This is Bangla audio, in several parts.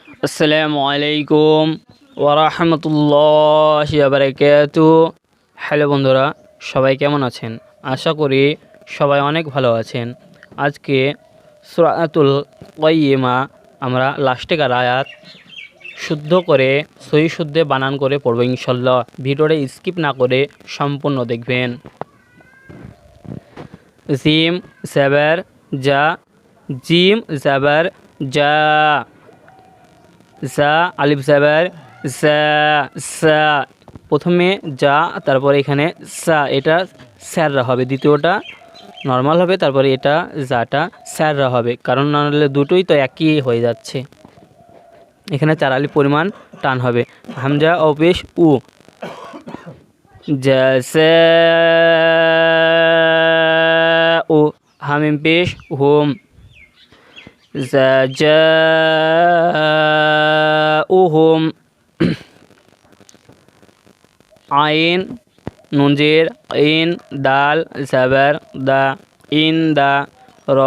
আসসালামু আলাইকুম ওয়া রাহমাতুল্লাহি ওয়া বারাকাতুহু। হ্যালো বন্ধুরা, সবাই কেমন আছেন? আশা করি সবাই অনেক ভালো আছেন। আজকে সূরাতুল কাইয়্যিমা আমরা লাস্টেকার আয়াত শুদ্ধ করে সহি শুদ্ধে বানান করে পড়ব ইনশাল্লাহ। ভিডিওটা স্কিপ না করে সম্পূর্ণ দেখবেন। জিম জাবার যা, জিম জাবার যা, জা আলিফ জাবার জা সা। প্রথমে যা, তারপরে এখানে সা, এটা স্যাররা হবে। দ্বিতীয়টা নর্মাল হবে, তারপরে এটা যাটা স্যাররা হবে, কারণ নাহলে দুটোই তো একই হয়ে যাচ্ছে। এখানে 4 আলিফ পরিমাণ টান হবে। হামজা ও পেশ উ, জাসা ও, হামিম পেশ হুম, জাজাউহুম। আইন নুন জের ইন, দাল জাবার দা, ইন দা। র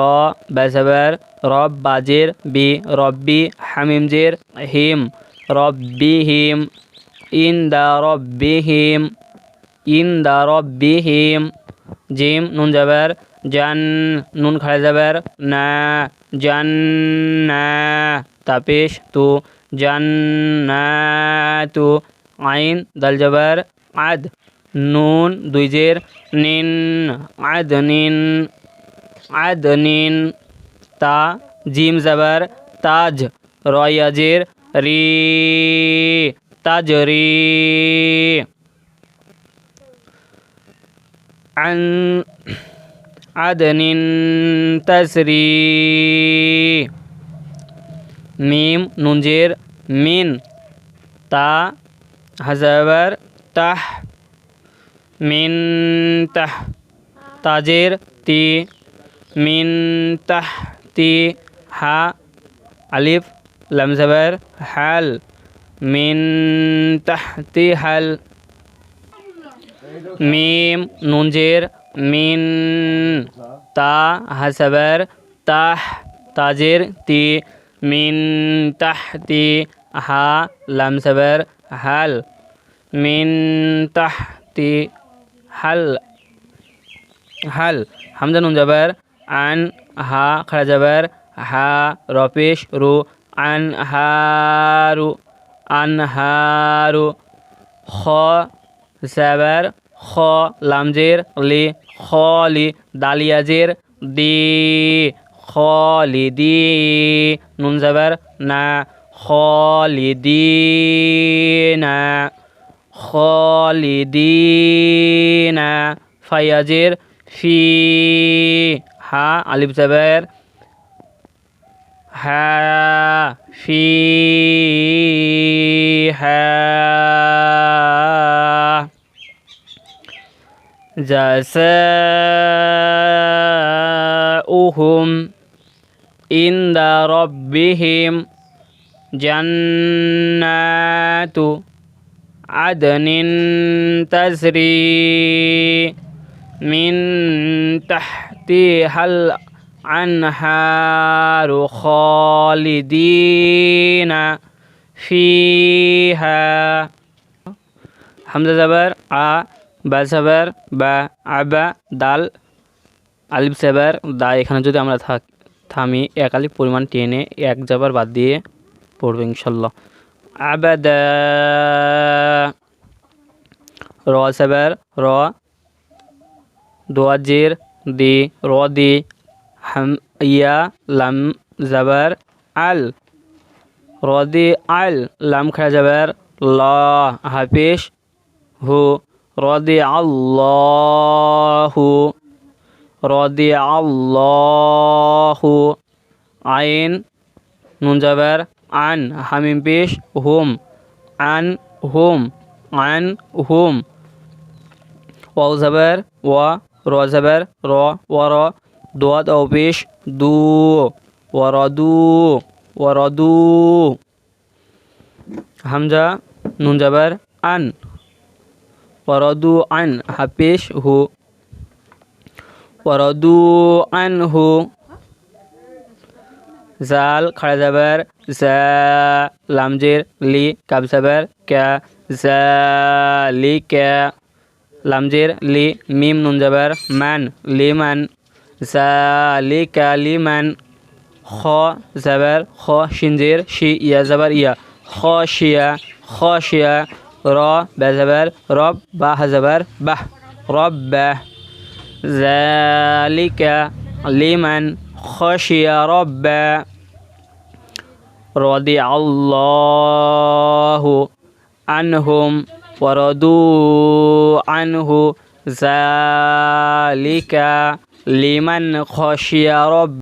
বা জাবার রব বাজের বি, রব্বি। হামিম জের হিম, রব্বিহিম। ইন দা রব্বিহিম, ইন দা রব্বিহিম। জিম নুন জাবার জান, নুন খাড়া জাবার না, জান্না। তাপেশ তু, জান্নাতু। আইন দাল জাবার আদ, নুন দুই জের নিন, আদনিন, আদনিন। তা জিম জাবার তাজ, রয়াজের রি, তাজরি। আন আদনিন তাসরি। মিম নুন জের মিন, তা হাজাবার তাহ, মিন তাহ। তাজের তি, মিন তাহ তি। হা আলিফ লাম জাবার হাল, মিন তাহতি হাল। মিম নুন জের মিন, তা হাসাবার তাহ, তাজের তি, মিন তাহতি। হা লাম জাবার হাল, মিন তাহতি হাল, হাল। হামজা নুন জাবার আন, হা খাড়া জাবার হা, রপেশ রু, আন হারু, আন হারু। খ জাবার খ, লামজের লি, খলি। দালিয়াজের দি, খলিদি। নুন জাবার না, খলিদিনা, খলিদিনা। ফায়াজের ফি, হা আলিফ জাবার হা, ফি হা। জাসাউহুম ইনদা রব্বিহিম জান্নাতু আদনিন তাজরি মিন তাহতিহাল আনহারু খালিদিনা ফিহা। হামজা জাবার আ, বা জাবার বা, আবা দাল আলিফ জাবার দা। এখানে যদি আমরা থামি, এক আলিফ পরিমাণ টেনে এক জাবার বাদ দিয়ে পড়বো ইনশাল্লাহ। আবাদা। র জাবার র, দোয়াজের দি, র দি। হাম ইয়া লাম জাবার আল, র দি আল। লাম খাড়া জাবার ল, হাফেশ হু, রদি আল্লাহু, রদি আল্লাহু। আইন নুন জাবার আন, হামিম পেশ হুম, আন হুম, আন হুম। ওয়াও জাবার ওয়া, র জাবার র, ওয়ার। দোয়াত ও পেশ দু, ওয়ারদু, ওয়ারদু। হামজা নুন জাবার আন, ওয়ারদু আন, হাফেশ হু, ওয়ারদু আনহু। জাল খাড়া যাবার জা, লামজের লি, কাব যাবার কা, জালিকা, লামজের লি, মিম নুন যাবার মান, লিমান, জালিকা লিমান, খ যাবার খ, শিনজের শি, ইয়া যাবার ইয়া, খশিয়া খশিয়া, র বা যাবার রব, বা যাবার বাহ, রব্বাহ, জালিকা লিমান খশিয়া রব্বা। রাদিয়াল্লাহু আনহুম ওয়া রাদু আনহু যালিকা লিমান খশিয়া রব্বা।